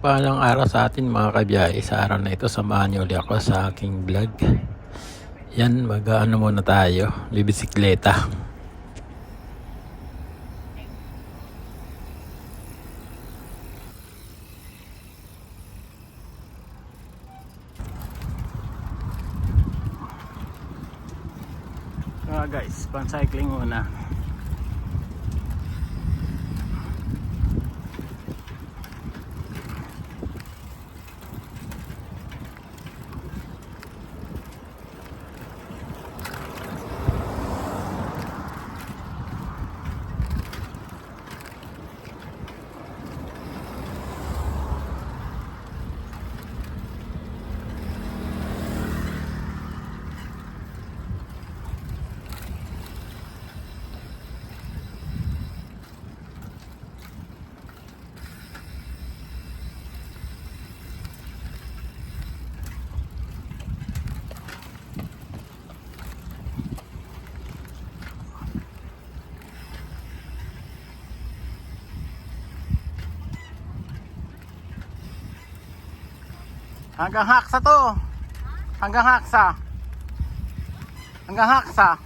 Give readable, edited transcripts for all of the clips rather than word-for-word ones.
Mapagpalang araw sa atin mga kabiyahe. Sa araw na ito, samahan niyo ulit ako sa aking vlog. Yan, mag-ano muna tayo, bibisikleta. Guys, pan-cycling muna. Hanggang Haksa to. Hanggang Haksa. Hanggang Haksa.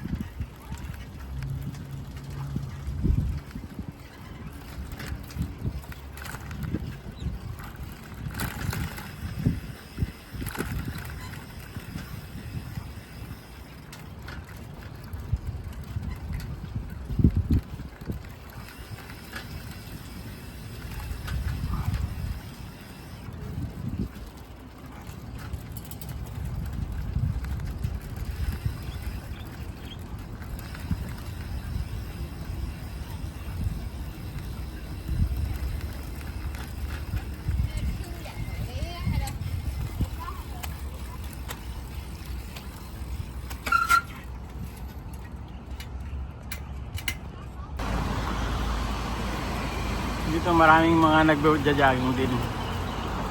Dito maraming mga nagjo-jogging din.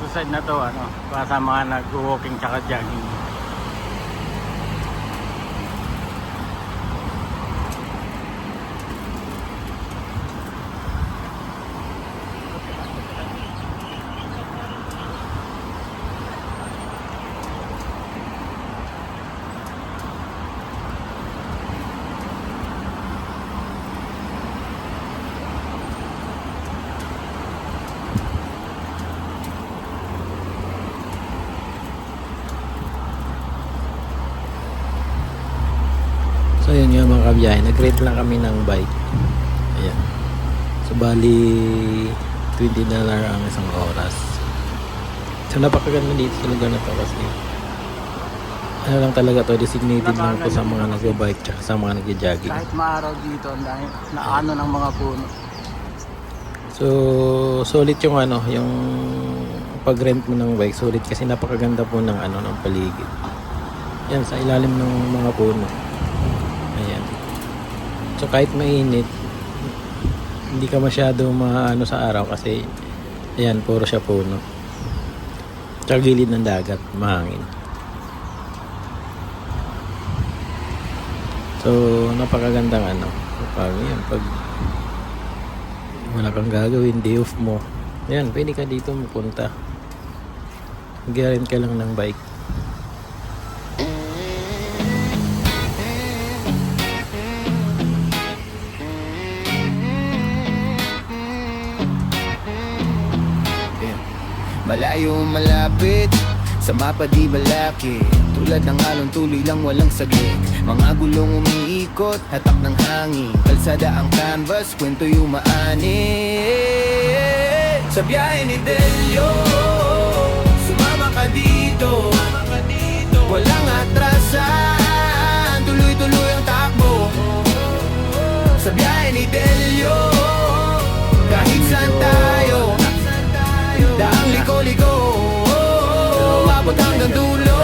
Sa side na to, para sa mga nag-walking tsaka jogging. So yun nga mga kabiyahe, nag-rent lang kami ng bike. Ayan. So bali $20 ang isang oras. So napakaganda dito sa lugar na to kasi ano lang talaga to, designated lang to sa mga nag-bike tsaka sa mga nag-jogging. Kahit maaraw dito, na ano ng mga puno. So solid yung yung pag-rent mo ng bike, solid kasi napakaganda po ng ng paligid. Yan sa ilalim ng mga puno. Ayan. So kahit mainit, hindi ka masyado maano sa araw kasi ayan, puro siya puno. Tsaka gilid ng dagat, mahangin. So napakagandang pag wala kang gagawin, day off mo, ayan, pwede ka dito mapunta. Mag-rent ka lang ng bike. Malayo malapit, sa mapa di balaki. Tulad ng alon tuloy lang walang saglit. Mga gulong umiikot, hatak ng hangin. Kalsada ang canvas, kwento yung maani. Sa biyahe ni Delio, sumama ka dito. Walang atrasan, tuloy-tuloy ang takbo. Sa biyahe ni Delio, kahit saan tayo, daang liko-liko, abot hanggang dulo.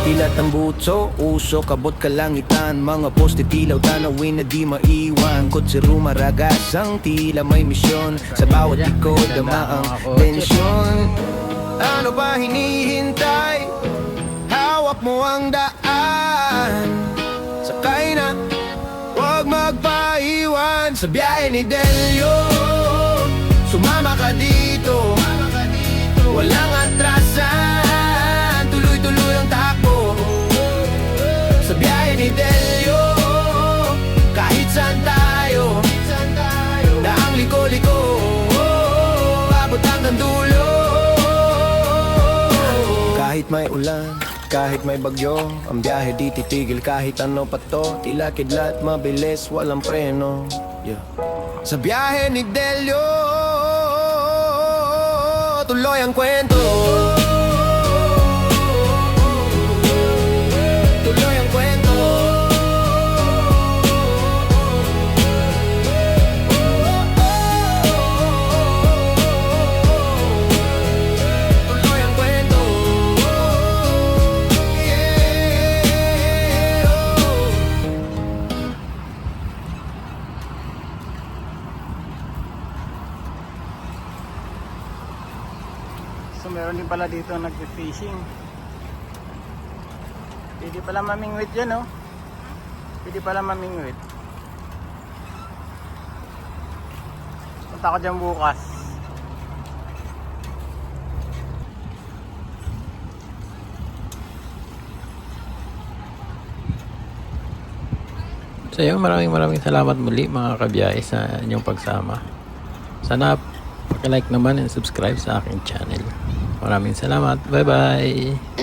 Ilat ang butso, usok, abot kalangitan. Mga poste tilaw, tanawin na di maiwan. Kotse rumaragas, ang tila may misyon. Sa bawat likod, dama ang tensyon. Ano pa hinihintay? Hawak mo ang daan. Sakay na, huwag magpaiwan. Sa biyahe ni Delio, sumama ka dito. Walang atrasan, tuloy-tuloy ang takbo sa biyahe ni Delio. Kahit saan tayo, daang liko-liko, abot hanggang dulo. Kahit may ulan, kahit may bagyo, ang biyahe di titigil kahit ano pa to. Tila kidlat, mabilis, walang preno, yeah. Sa biyahe ni Delio, tuloy ang kwento. Tuloy ang kwento. Tuloy ang kwento. Yeah. So meron din pala dito nag-fishing. Pwede pala mamingwit dyan, oh. Pwede pala mamingwit. Punta ko dyan bukas. So yun, maraming salamat muli mga kabiyahe sa inyong pagsama. Sana like naman and subscribe sa aking channel. Maraming salamat. Bye bye.